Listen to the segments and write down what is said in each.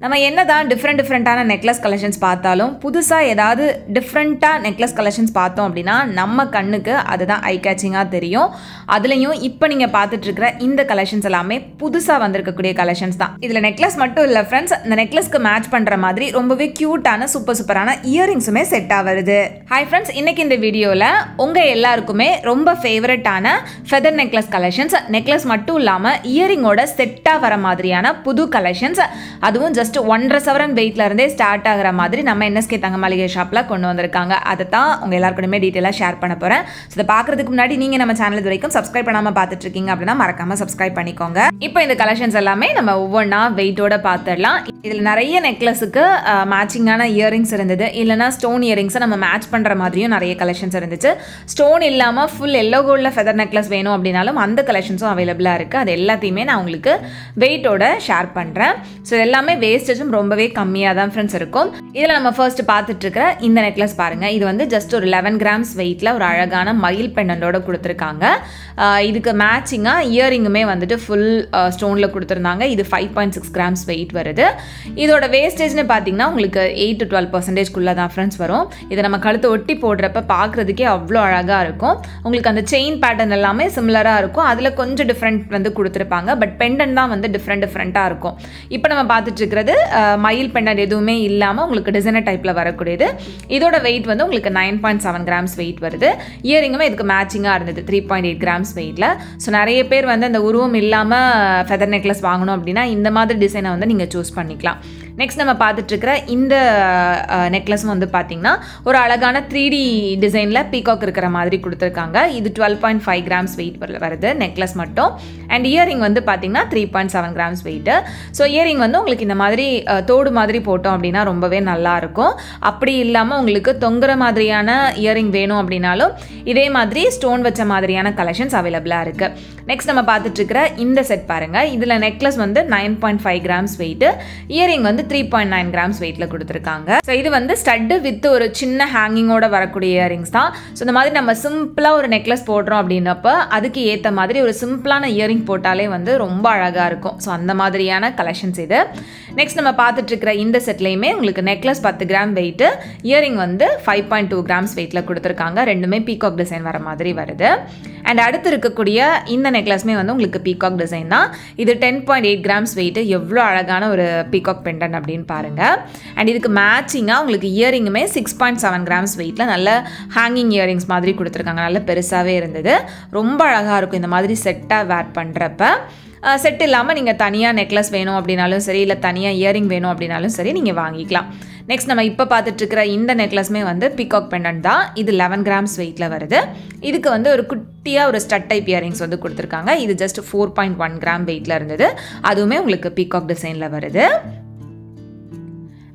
நம்ம என்னதான் டிஃப்ரெண்டான நெக்லஸ் கலெக்ஷன்ஸ் பார்த்தாலும் புதுசாக ஏதாவது டிஃப்ரெண்ட்டாக நெக்லஸ் கலெக்ஷன்ஸ் பார்த்தோம் அப்படின்னா நம்ம கண்ணுக்கு அதுதான் ஐ கேச்சிங்காக தெரியும். அதுலேயும் இப்போ நீங்கள் பார்த்துட்ருக்கிற இந்த கலெக்ஷன்ஸ் எல்லாமே புதுசாக வந்திருக்கக்கூடிய கலெக்ஷன்ஸ் தான். இதில் நெக்லஸ் மட்டும் இல்லை ஃப்ரெண்ட்ஸ், இந்த நெக்லஸ்க்கு மேட்ச் பண்ணுற மாதிரி ரொம்பவே க்யூட்டான சூப்பரான இயரிங்ஸுமே செட்டாக வருது. ஹாய் ஃப்ரெண்ட்ஸ், இன்றைக்கி இந்த வீடியோவில் உங்கள் எல்லாருக்குமே ரொம்ப ஃபேவரட்டான ஃபெதர் நெக்லஸ் கலெக்ஷன்ஸ், நெக்லஸ் மட்டும் இல்லாமல் இயரிங்கோட செட்டாக வர மாதிரியான புது கலெக்ஷன்ஸ், அதுவும் ஜஸ்ட் 1.5 சவரன் வெயிட்ல இருந்தே ஸ்டார்ட் ஆகிற மாதிரி நம்ம என்எஸ்கே தங்க மளிகை ஷாப்ல கொண்டு வந்திருக்காங்க. அதை தான் உங்க எல்லாருக்குமே டீட்டெயிலாக ஷேர் பண்ண போறேன். இதை பார்க்கறதுக்கு முன்னாடி நீங்க நம்ம சேனல் இது வரைக்கும் சப்ஸ்கிரைப் பண்ணாம பார்த்துட்டு இருக்கீங்க அப்படின்னா மறக்காம சப்ஸ்கிரைப் பண்ணிக்கோங்க. இப்போ இந்த கலெக்ஷன்ஸ் எல்லாமே நம்ம ஒவ்வொன்றா வெயிட்டோட பார்த்துடலாம். இதில் நிறைய நெக்லஸுக்கு மேட்சிங்கான இயரிங்ஸ் இருந்தது, இல்லைனா ஸ்டோன் இயரிங்ஸை நம்ம மேட்ச் பண்ற மாதிரியும் நிறைய கலெக்ஷன்ஸ் இருந்துச்சு. ஸ்டோன் இல்லாமல் ஃபுல் எல்லோ கோல்டில் ஃபெதர் நெக்லஸ் வேணும் அப்படின்னாலும் அந்த கலெக்ஷன்ஸும் அவைலபிளாக இருக்குது. அது எல்லாத்தையுமே நான் உங்களுக்கு வெயிட்டோட ஷேர் பண்ணுறேன். ஸோ எல்லாமே வேஸ்டேஜும் ரொம்பவே கம்மியாக தான் ஃப்ரெண்ட்ஸ் இருக்கும். இதில் நம்ம ஃபர்ஸ்ட் பார்த்துட்டு இருக்கிற இந்த நெக்லஸ் பாருங்கள். இது வந்து ஜஸ்ட் ஒரு 11 கிராம்ஸ் வெயிட்டில் ஒரு அழகான மயில் பெண்டோட கொடுத்துருக்காங்க. இதுக்கு மேட்சிங்காக இயரிங்குமே வந்துட்டு ஃபுல் ஸ்டோனில் கொடுத்துருந்தாங்க. இது 5.6 கிராம்ஸ் வெயிட் வருது. இதோட வேஸ்டேஜ்னு பார்த்தீங்கன்னா உங்களுக்கு 8 to 12% தான் ஃப்ரெண்ட்ஸ் வரும். இதை நம்ம கழுத்தை ஒட்டி போடுறப்ப பார்க்குறதுக்கே அவ்வளோ அழகாக இருக்கும். உங்களுக்கு அந்த செயின் பேட்டர்ன் எல்லாமே சிமிலராக இருக்கும். அதில் கொஞ்சம் டிஃப்ரெண்ட் வந்து கொடுத்துருப்பாங்க. பட் பெண்டன் தான் வந்து டிஃப்ரெண்ட்டாக இருக்கும். இப்போ நம்ம பார்த்துட்டு இருக்கிறது மயில் பெண்டன்ட் எதுவுமே இல்லாமல் உங்களுக்கு டிசைனர் டைப்பில் வரக்கூடியது. இதோட வெயிட் வந்து உங்களுக்கு 9.7 கிராம்ஸ் வெயிட் வருது. இயரிங்குமே இதுக்கு மேட்சிங்காக இருந்தது 3.8 கிராம்ஸ் வெயிட்டில். ஸோ நிறைய பேர் வந்து அந்த உருவம் இல்லாமல் ஃபெதர் நெக்லஸ் வாங்கணும் அப்படின்னா இந்த மாதிரி டிசைனை வந்து நீங்கள் சூஸ் பண்ணிக்கலாம். நெக்ஸ்ட் நம்ம பார்த்துட்டு இருக்கிற இந்த நெக்லஸும் வந்து பார்த்தீங்கன்னா ஒரு அழகான 3D டிசைனில் பீகாக் இருக்கிற மாதிரி கொடுத்துருக்காங்க. இது 12.5 கிராம்ஸ் வெயிட் வருது நெக்லஸ் மட்டும். அண்ட் இயரிங் வந்து பார்த்தீங்கன்னா 3.7 கிராம்ஸ் வெயிட்டு. ஸோ இயரிங் வந்து உங்களுக்கு இந்த மாதிரி தோடு மாதிரி போட்டோம் அப்படின்னா ரொம்பவே நல்லாயிருக்கும். அப்படி இல்லாமல் உங்களுக்கு தொங்குற மாதிரியான இயரிங் வேணும் அப்படின்னாலும் இதே மாதிரி ஸ்டோன் வச்ச மாதிரியான கலெக்ஷன்ஸ் அவைலபிளாக இருக்குது. நெக்ஸ்ட் நம்ம பார்த்துட்டு இருக்கிற இந்த செட் பாருங்கள். இதில் நெக்லஸ் வந்து 9.5 கிராம்ஸ் வெயிட்டு, இயரிங் வந்து 3.9 கிராம்ஸ் வெயிட்டில் கொடுத்துருக்காங்க. ஸோ இது வந்து ஸ்டட்டு வித் ஒரு சின்ன ஹேங்கிங்கோட வரக்கூடிய இயரிங்ஸ் தான். ஸோ இந்த மாதிரி நம்ம சிம்பிளாக ஒரு நெக்லஸ் போடுறோம் அப்படின்னப்போ அதுக்கு ஏற்ற மாதிரி ஒரு சிம்பிளான இயரிங் போட்டாலே வந்து ரொம்ப அழகாக இருக்கும். ஸோ அந்த மாதிரியான கலெக்ஷன்ஸ் இது. நெக்ஸ்ட் நம்ம பார்த்துட்டு இருக்கிற இந்த செட்லையுமே உங்களுக்கு நெக்லஸ் 10 கிராம் வெயிட்டு, இயரிங் வந்து 5.2 கிராம்ஸ் வெயிட்டில் கொடுத்துருக்காங்க. ரெண்டுமே பீகாக் டிசைன் வர மாதிரி வருது. அண்ட் அடுத்து இருக்கக்கூடிய இந்த நெக்லஸ்மே வந்து உங்களுக்கு பீகாக் டிசைன் தான். இது 10.8 கிராம்ஸ் வெயிட்டு. எவ்வளோ அழகான ஒரு பீகாக் பெண்டன் அப்படின்னு பாருங்கள். அண்ட் இதுக்கு மேட்சிங்காக உங்களுக்கு இயரிங்குமே 6.7 கிராம்ஸ் வெயிட்டில் நல்ல ஹேங்கிங் இயரிங்ஸ் மாதிரி கொடுத்துருக்காங்க. நல்ல பெருசாகவே இருந்தது. ரொம்ப அழகாக இருக்கும் இந்த மாதிரி செட்டாக வேர் பண்ணுறப்ப. செட் இல்லாமல் நீங்கள் தனியாக நெக்லஸ் வேணும் அப்படின்னாலும் சரி, இல்லை தனியாக இயரிங் வேணும் அப்படின்னாலும் சரி நீங்கள் வாங்கிக்கலாம். நெக்ஸ்ட் நம்ம இப்போ பார்த்துட்ருக்கிற இந்த நெக்லஸ்மே வந்து பீகாக் பெண்டன்ட் தான். இது 11 கிராம்ஸ் வெயிட்டில் வருது. இதுக்கு வந்து ஒரு குட்டியாக ஒரு ஸ்டட் டைப் இயரிங்ஸ் வந்து கொடுத்துருக்காங்க. இது ஜஸ்ட் 4.1 கிராம் வெயிட்டில் இருந்தது. அதுவுமே உங்களுக்கு பீகாக் டிசைனில் வருது.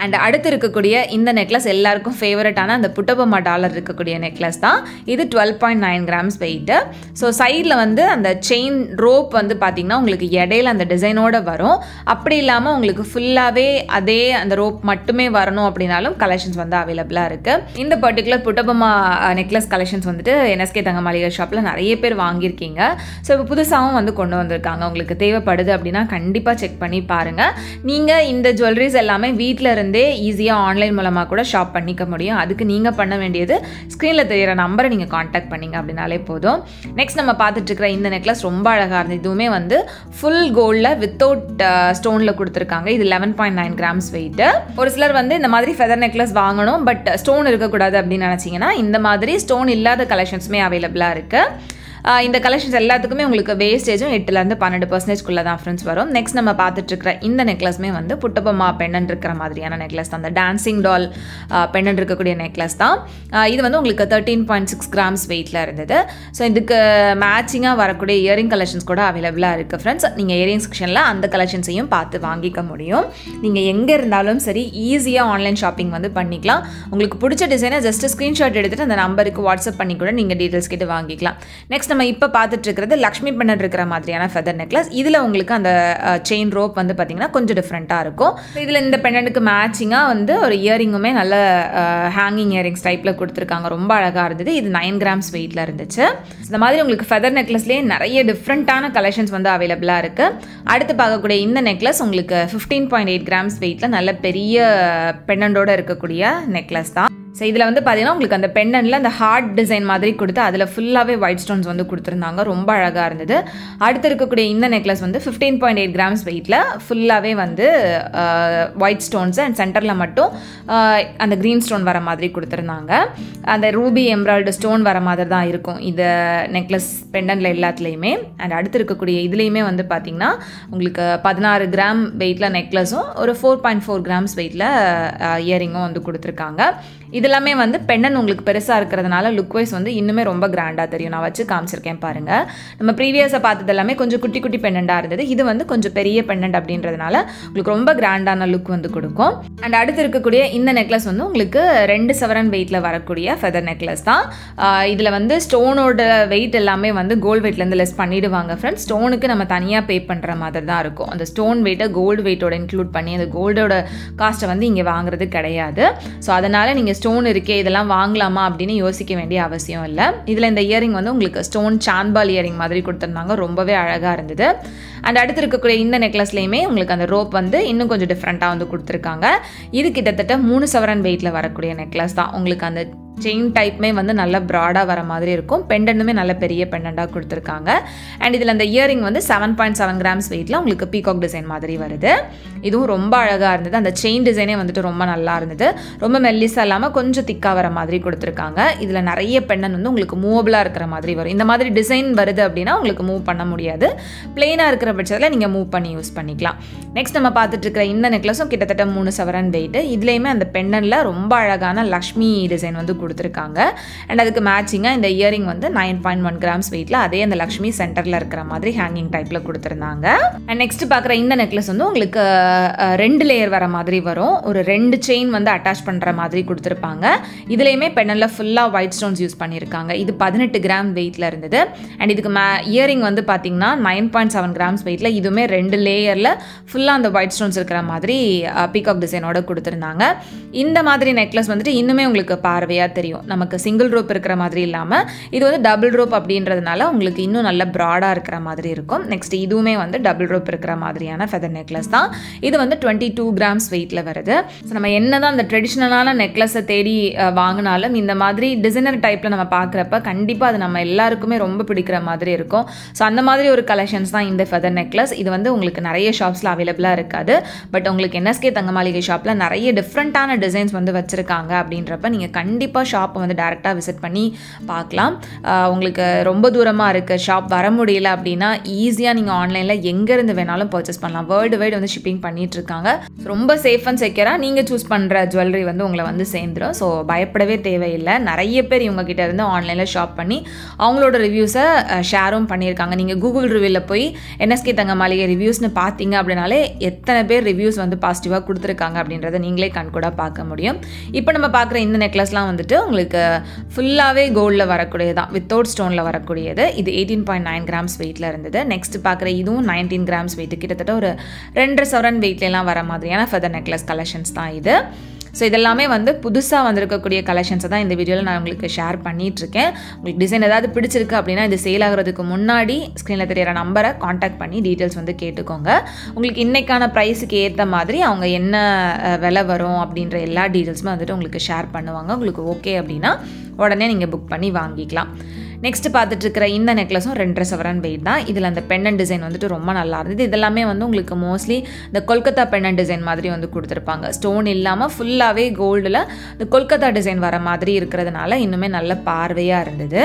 அண்ட் அடுத்து இருக்கக்கூடிய இந்த நெக்லஸ் எல்லாருக்கும் ஃபேவரட்டான அந்த புட்டபொம்மா டாலர் இருக்கக்கூடிய நெக்லஸ் தான். இது 12.9 கிராம்ஸ் வெயிட்டு. ஸோ சைடில் வந்து அந்த செயின் ரோப் வந்து பார்த்திங்கன்னா உங்களுக்கு இடையில அந்த டிசைனோட வரும். அப்படி இல்லாமல் உங்களுக்கு ஃபுல்லாகவே அதே அந்த ரோப் மட்டுமே வரணும் அப்படின்னாலும் கலெக்ஷன்ஸ் வந்து அவைலபிளாக இருக்குது. இந்த பர்டிகுலர் புட்டபொம்மா நெக்லஸ் கலெக்ஷன்ஸ் வந்துட்டு என்எஸ்கே தங்க மளிகை ஷாப்பில் நிறைய பேர் வாங்கியிருக்கீங்க. ஸோ இப்போ புதுசாகவும் வந்து கொண்டு வந்திருக்காங்க. உங்களுக்கு தேவைப்படுது அப்படின்னா கண்டிப்பாக செக் பண்ணி பாருங்கள். நீங்கள் இந்த ஜுவல்லரிஸ் எல்லாமே வீட்டில் இருந்து ஈஸியாக ஆன்லைன் மூலமாக கூட ஷாப் பண்ணிக்க முடியும். அதுக்கு நீங்கள் பண்ண வேண்டியது ஸ்க்ரீனில் தெரியிற நம்பரை நீங்கள் காண்டாக்ட் பண்ணிங்க அப்படின்னாலே போதும். நெக்ஸ்ட் நம்ம பார்த்துட்டு இருக்கிற இந்த நெக்லஸ் ரொம்ப அழகாக இருந்தது. இதுவுமே வந்து ஃபுல் கோல்டில் வித்தவுட் ஸ்டோனில் கொடுத்துருக்காங்க. இது 11.9 கிராம்ஸ் வெயிட்டு. ஒரு சிலர் வந்து இந்த மாதிரி ஃபெதர் நெக்லஸ் வாங்கணும் பட் ஸ்டோன் இருக்கக்கூடாது அப்படின்னு நினச்சிங்கன்னா இந்த மாதிரி ஸ்டோன் இல்லாத கலெக்ஷன்ஸுமே அவைலபிளாக இருக்குது. இந்த கலெக்ஷன்ஸ் எல்லாத்துக்குமே உங்களுக்கு வேஸ்டேஜும் 8லேருந்து 12% தான் ஃப்ரெண்ட்ஸ் வரும். நெக்ஸ்ட் நம்ம பார்த்துட்டு இருக்கிற இந்த நெக்லஸ்மே வந்து புட்டபொம்மா பெண்டன் இருக்கிற மாதிரியான நெக்லஸ் தான். அந்த டான்சிங் டால் பெண்டன் இருக்கக்கூடிய நெக்லஸ் தான். இது வந்து உங்களுக்கு 13.6 கிராம்ஸ் வெயிட்டில் இருந்தது. ஸோ இதுக்கு மேட்சிங்காக வரக்கூடிய இயரிங் கலெக்ஷன்ஸ் கூட அவைலபிளாக இருக்குது ஃப்ரெண்ட்ஸ். நீங்கள் இயரிங் செக்ஷனில் அந்த கலெக்ஷன்ஸையும் பார்த்து வாங்கிக்க முடியும். நீங்கள் எங்கே இருந்தாலும் சரி ஈஸியாக ஆன்லைன் ஷாப்பிங் வந்து பண்ணிக்கலாம். உங்களுக்கு பிடிச்ச டிசைனை ஜஸ்ட் ஸ்க்ரீன்ஷாட் எடுத்துகிட்டு அந்த நம்பருக்கு வாட்ஸ்அப் பண்ணி கூட நீங்கள் டீட்டெயில்ஸ் கேட்டு வாங்கிக்கலாம். நெக்ஸ்ட் நம்ம இப்போ பார்த்துட்டு இருக்கிறது லக்ஷ்மி பெண்டன்ட் இருக்கிற மாதிரியான ஃபெதர் நெக்லஸ். இதில் உங்களுக்கு அந்த செயின் ரோப் வந்து பார்த்திங்கன்னா கொஞ்சம் டிஃப்ரெண்ட்டாக இருக்கும். இதில் இந்த பெண்டன்ட்டுக்கு மேட்சிங்காக வந்து ஒரு இயரிங்குமே நல்ல ஹேங்கிங் இயரிங்ஸ் டைப்பில் கொடுத்துருக்காங்க. ரொம்ப அழகாக இருந்தது. இது 9 கிராம்ஸ் வெயிட்டில் இருந்துச்சு. இந்த மாதிரி உங்களுக்கு ஃபெதர் நெக்லஸ்லேயே நிறைய டிஃப்ரெண்ட்டான கலெக்ஷன்ஸ் வந்து அவைலபிளாக இருக்குது. அடுத்து பார்க்கக்கூடிய இந்த நெக்லஸ் உங்களுக்கு 15.8 கிராம்ஸ் வெயிட்டில் நல்ல பெரிய பெண்டன்ட்டோடு இருக்கக்கூடிய நெக்லஸ் தான். ஸோ இதில் வந்து பார்த்தீங்கன்னா உங்களுக்கு அந்த பெண்டன்ட்டில் அந்த ஹார்ட் டிசைன் மாதிரி கொடுத்து அதில் ஃபுல்லாகவே ஒயிட் ஸ்டோன்ஸ் வந்து கொடுத்துருந்தாங்க. ரொம்ப அழகாக இருந்தது. அடுத்து இருக்கக்கூடிய இந்த நெக்லஸ் வந்து 15.8 கிராம்ஸ் வெயிட்டில் ஃபுல்லாகவே வந்து ஒயிட் ஸ்டோன்ஸ் அண்ட் சென்டரில் மட்டும் அந்த க்ரீன் ஸ்டோன் வர மாதிரி கொடுத்துருந்தாங்க. அந்த ரூபி எம்ப்ராய்டு ஸ்டோன் வர மாதிரி தான் இருக்கும் இந்த நெக்லஸ் பெண்டன்ட்டில் எல்லாத்துலேயுமே. அண்ட் அடுத்து இருக்கக்கூடிய இதுலேயுமே வந்து பார்த்திங்கன்னா உங்களுக்கு 16 கிராம் வெயிட்டில் நெக்லஸும் ஒரு 4.4 கிராம்ஸ் வெயிட்டில் இயரிங்கும் வந்து கொடுத்துருக்காங்க. இதெல்லாமே வந்து பெண்டன் உங்களுக்கு பெருசாக இருக்கிறதுனால லுக் வைஸ் வந்து இன்னுமே ரொம்ப கிராண்டாக தெரியும். நான் வச்சு காமிச்சிருக்கேன் பாருங்கள். நம்ம ப்ரீவியஸாக பார்த்தது எல்லாமே கொஞ்சம் குட்டி குட்டி பெண்டண்டாக இருந்தது. இது வந்து கொஞ்சம் பெரிய பெண்டன்ட் அப்படின்றதுனால உங்களுக்கு ரொம்ப கிராண்டான லுக் வந்து கொடுக்கும். அண்ட் அடுத்து இருக்கக்கூடிய இந்த நெக்லஸ் வந்து உங்களுக்கு 2 சவரன் வெயிட்டில் வரக்கூடிய ஃபெதர் நெக்லஸ் தான். இதில் வந்து ஸ்டோனோட வெயிட் எல்லாமே வந்து கோல்டு வெயிட்லேருந்து லெஸ் பண்ணிவிடுவாங்க ஃப்ரெண்ட்ஸ். ஸ்டோனுக்கு நம்ம தனியாக பே பண்ணுற மாதிரி தான் இருக்கும். அந்த ஸ்டோன் வெயிட்டை கோல்டு வெயிட்டோட இன்க்ளூட் பண்ணி அந்த கோல்டோட காஸ்ட்டை வந்து இங்கே வாங்குறது கிடையாது. ஸோ அதனால் நீங்கள் ஸ்டோன் இருக்கே இதெல்லாம் வாங்கலாமா அப்படின்னு யோசிக்க வேண்டிய அவசியம் இல்லை. இதில் இந்த இயரிங் வந்து உங்களுக்கு ஸ்டோன் சான்பால் இயரிங் மாதிரி கொடுத்துருந்தாங்க. ரொம்பவே அழகாக இருந்தது. அண்ட் அடுத்து இருக்கக்கூடிய இந்த நெக்லஸ்லேயுமே உங்களுக்கு அந்த ரோப் வந்து இன்னும் கொஞ்சம் டிஃப்ரெண்ட்டாக வந்து கொடுத்துருக்காங்க. இது கிட்டத்தட்ட 3 சவரன் வெயிட்டில் வரக்கூடிய நெக்லஸ் தான். உங்களுக்கு அந்த செயின் டைப்புமே வந்து நல்ல ப்ராடாக வர மாதிரி இருக்கும். பெண்டன்ட்டுமே நல்ல பெரிய பெண்டண்டாக கொடுத்துருக்காங்க. அண்ட் இதில் அந்த இயரிங் வந்து 7.7 கிராம்ஸ் வெயிட்டில் உங்களுக்கு பீகாக் டிசைன் மாதிரி வருது. இதுவும் ரொம்ப அழகாக இருந்தது. அந்த செயின் டிசைனே வந்துட்டு ரொம்ப நல்லா இருந்தது. ரொம்ப மெல்லிஸாக இல்லாமல் கொஞ்சம் திக்காக வர மாதிரி கொடுத்துருக்காங்க. இதில் நிறைய பெண்டன் வந்து உங்களுக்கு மூவபிளாக இருக்கிற மாதிரி வரும். இந்த மாதிரி டிசைன் வருது அப்படின்னா உங்களுக்கு மூவ் பண்ண முடியாது. பிளெயினாக இருக்கிற பட்சத்தில் நீங்கள் மூவ் பண்ணி யூஸ் பண்ணிக்கலாம். நெக்ஸ்ட் நம்ம பார்த்துட்டு இருக்கிற இந்த நெக்லஸும் கிட்டத்தட்ட 3 சவரன் வெயிட்டு. இதுலேயுமே அந்த பெண்டனில் ரொம்ப அழகான லக்ஷ்மி டிசைன் வந்து கொடுத்துருக்காங்க. அண்ட் அதுக்கு மேட்சிங்காக இந்த இயரிங் வந்து 9.1 கிராம்ஸ் வெயிட்டில் அதே அந்த லக்ஷ்மி சென்டரில் இருக்கிற மாதிரி ஹேங்கிங் டைப்பில் கொடுத்துருந்தாங்க. அண்ட் நெக்ஸ்ட் பார்க்குற இந்த நெக்லஸ் வந்து உங்களுக்கு 2 லேயர் வர மாதிரி வரும். ஒரு 2 செயின் வந்து அட்டாச் பண்ணுற மாதிரி கொடுத்துருப்பாங்க. இதுலேயுமே பெண்டனில் ஃபுல்லாக ஒயிட் ஸ்டோன்ஸ் யூஸ் பண்ணியிருக்காங்க. இது 18 கிராம் வெயிட்டில் இருந்தது. அண்ட் இதுக்கு இயரிங் வந்து பார்த்தீங்கன்னா 9.7 கிராம்ஸ் வெயிட்டில் இதுவுமே 2 லேயரில் ஃபுல்லாக அந்த ஒயிட் ஸ்டோன்ஸ் இருக்கிற மாதிரி பீகாக் டிசைனோட கொடுத்துருந்தாங்க. இந்த மாதிரி நெக்லஸ் வந்துட்டு இன்னுமே உங்களுக்கு பார்வையாக தெரியும். நமக்கு சிங்கிள் ரோப் இருக்கிற மாதிரி இல்லாமல் இது வந்து டபுள் ரோப் அப்படின்றதுனால உங்களுக்கு இன்னும் நல்ல ப்ராடாக இருக்கிற மாதிரி இருக்கும். நெக்ஸ்ட் இதுவுமே வந்து டபுள் ரோப் இருக்கிற மாதிரியான ஃபெதர் நெக்லஸ் தான். இது வந்து 22 கிராம்ஸ் வெயிட்டில் வருது. ஸோ நம்ம என்ன தான் அந்த ட்ரெடிஷ்னலான நெக்லஸை தேடி வாங்கினாலும் இந்த மாதிரி டிசைனர் டைப்பில் நம்ம பார்க்குறப்ப கண்டிப்பாக அது நம்ம எல்லாருக்குமே ரொம்ப பிடிக்கிற மாதிரி இருக்கும். ஸோ அந்த மாதிரி ஒரு கலெக்ஷன்ஸ் தான் இந்த ஃபெதர் நெக்லஸ். இது வந்து உங்களுக்கு நிறைய ஷாப்ஸில் அவைலபிளாக இருக்காது. பட் உங்களுக்கு NSK தங்க மாளிகை ஷாப்பில் நிறைய டிஃப்ரெண்ட்டான டிசைன்ஸ் வந்து வச்சுருக்காங்க. அப்படின்றப்ப நீங்கள் கண்டிப்பாக ஷாப்பை வந்து டேரெக்டாக விசிட் பண்ணி பார்க்கலாம். உங்களுக்கு ரொம்ப தூரமாக இருக்குது, ஷாப் வர முடியல அப்படின்னா ஈஸியாக நீங்கள் ஆன்லைனில் எங்கேருந்து வேணாலும் பர்ச்சேஸ் பண்ணலாம். வேர்ல்டு வைடு வந்து ஷிப்பிங் பண்ணிகிட்ருக்காங்க. ரொம்ப சேஃப் அண்ட் செக்யூராக நீங்கள் சூஸ் பண்ணுற ஜுவல்லரி வந்து உங்களை வந்து சேர்ந்துடும். ஸோ பயப்படவே தேவையில்லை. நிறைய பேர் இவங்ககிட்ட இருந்து ஆன்லைனில் ஷாப் பண்ணி அவங்களோட ரிவ்யூஸை ஷேரும் பண்ணியிருக்காங்க. நீங்கள் கூகுள் ரிவ்யூவில் போய் NSK தங்க மாளிகை ரிவ்யூஸ்னு பார்த்தீங்க அப்படின்னாலே எத்தனை பேர் ரிவ்யூஸ் வந்து பாசிட்டிவாக கொடுத்துருக்காங்க அப்படின்றத நீங்களே கண்கூட பார்க்க முடியும். இப்போ நம்ம பார்க்குற இந்த நெக்லஸ்லாம் வந்துட்டு உங்களுக்கு ஃபுல்லாகவே கோல்டில் வரக்கூடியதான், வித்தவுட் ஸ்டோனில் வரக்கூடியது. இது 18.9 கிராம்ஸ் வெயிட்டில் இருந்தது. நெக்ஸ்ட் பார்க்குற இதுவும் 19 கிராம்ஸ் வெயிட்டு. கிட்டத்தட்ட ஒரு 2 சவரன் வெயிட்லாம் வர மாதிரியான ஃபெதர் நெக்லஸ் கலெக்ஷன்ஸ் தான் இது. ஸோ இதெல்லாமே வந்து புதுசாக வந்திருக்கக்கூடிய கலெக்ஷன்ஸை தான் இந்த வீடியோவில் நான் உங்களுக்கு ஷேர் பண்ணிகிட்ருக்கேன். உங்களுக்கு டிசைன் ஏதாவது பிடிச்சிருக்கு அப்படின்னா இது சேல் ஆகிறதுக்கு முன்னாடி ஸ்க்ரீனில் தெரியிற நம்பரை காண்டாக்ட் பண்ணி டீட்டெயில்ஸ் வந்து கேட்டுக்கோங்க. உங்களுக்கு இன்றைக்கான ப்ரைஸுக்கு ஏற்ற மாதிரி அவங்க என்ன விலை வரும் அப்படின்ற எல்லா டீட்டெயில்ஸுமே வந்துட்டு உங்களுக்கு ஷேர் பண்ணுவாங்க. உங்களுக்கு ஓகே அப்படின்னா உடனே நீங்கள் புக் பண்ணி வாங்கிக்கலாம். நெக்ஸ்ட் பார்த்துட்டு இருக்கிற இந்த நெக்லஸும் 2 சவரன் வெயிட் தான். இதில் அந்த பெண்டன் டிசைன் வந்துட்டு ரொம்ப நல்லா இருந்தது. இதெல்லாமே வந்து உங்களுக்கு மோஸ்ட்லி இந்த கொல்கத்தா பெண்டன் டிசைன் மாதிரி வந்து கொடுத்துருப்பாங்க. ஸ்டோன் இல்லாமல் ஃபுல்லாகவே கோல்டில் இந்த கொல்கத்தா டிசைன் வர மாதிரி இருக்கிறதுனால இன்னுமே நல்ல பார்வையாக இருந்தது.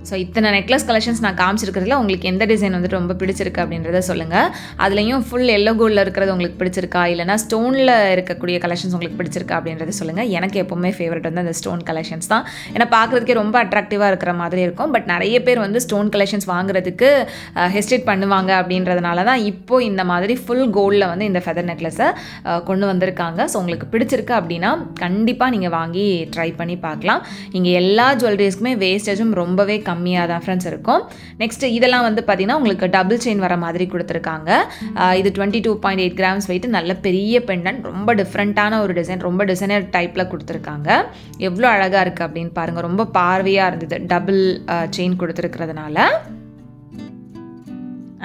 ஸோ இத்தனை நெக்லஸ் கலெக்ஷன்ஸ் நான் காமிச்சிருக்கிறதுல உங்களுக்கு எந்த டிசைன் வந்துட்டு ரொம்ப பிடிச்சிருக்கு அப்படின்றத சொல்லுங்கள். அதுலேயும் ஃபுல் எல்லோ கோல்டில் இருக்கிறது உங்களுக்கு பிடிச்சிருக்கா, இல்லைனா ஸ்டோனில் இருக்கக்கூடிய கலெக்ஷன்ஸ் உங்களுக்கு பிடிச்சிருக்கா அப்படின்றத சொல்லுங்கள். எனக்கு எப்போவுமே ஃபேவரட் வந்து அந்த ஸ்டோன் கலெக்ஷன்ஸ் தான். ஏன்னா பார்க்குறதுக்கே ரொம்ப அட்ராக்டிவாக இருக்கிற மாதிரி இருக்கும். பட் நிறைய பேர் வந்து ஸ்டோன் கலெக்ஷன்ஸ் வாங்குறதுக்கு ஹெஸ்டேட் பண்ணுவாங்க. அப்படின்றதுனால தான் இப்போது இந்த மாதிரி ஃபுல் கோல்டில் வந்து இந்த ஃபெதர் நெக்லஸை கொண்டு வந்திருக்காங்க. ஸோ உங்களுக்கு பிடிச்சிருக்கு அப்படின்னா கண்டிப்பாக நீங்கள் வாங்கி ட்ரை பண்ணி பார்க்கலாம். இங்கே எல்லா ஜுவல்லரிஸ்க்குமே வேஸ்டேஜும் ரொம்பவே கம்மியாக தான் ஃப்ரெண்ட்ஸ் இருக்கும். நெக்ஸ்ட் இதெல்லாம் வந்து பார்த்தீங்கன்னா உங்களுக்கு டபுள் செயின் வர மாதிரி கொடுத்துருக்காங்க. இது 22.8 கிராம்ஸ் வெயிட், நல்ல பெரிய பெண்டன்ட், ரொம்ப டிஃப்ரெண்ட்டான ஒரு டிசைன், ரொம்ப டிசைனர் டைப்பில் கொடுத்துருக்காங்க. எவ்வளோ அழகாக இருக்குது அப்படின்னு பாருங்கள். ரொம்ப பார்வையாக இருந்தது டபுள் செயின் கொடுத்துருக்கிறதுனால.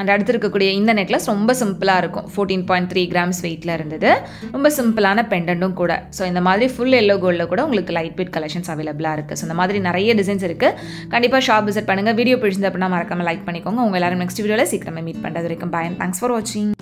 அண்ட் அடுத்து இருக்கக்கூடிய இந்த நெக்லஸ் ரொம்ப சிம்பிளாக இருக்கும். 14.3 கிராம்ஸ் வெயிட்டில் இருந்தது. ரொம்ப சிம்பிளான பெண்டன்ட்டும் கூட. ஸோ இந்த மாதிரி ஃபுல் எல்லோ கோல்டில் கூட உங்களுக்கு லைட் வெயிட் கலெக்ஷன்ஸ் அவைலபிளாக இருக்குது. ஸோ இந்த மாதிரி நிறைய டிசைன்ஸ் இருக்குது. கண்டிப்பாக ஷாப் விசிட் பண்ணுங்கள். வீடியோ பிடிச்சிருந்து அப்படின்னா மறக்காமல் லைக் பண்ணிக்கோங்க. உங்கள் எல்லாரும் நெக்ஸ்ட் வீடியோவில் சீக்கிரமே மீட் பண்ணுறது வரைக்கும் பாய் அண்ட் தேங்க்ஸ் ஃபார் வாட்சிங்.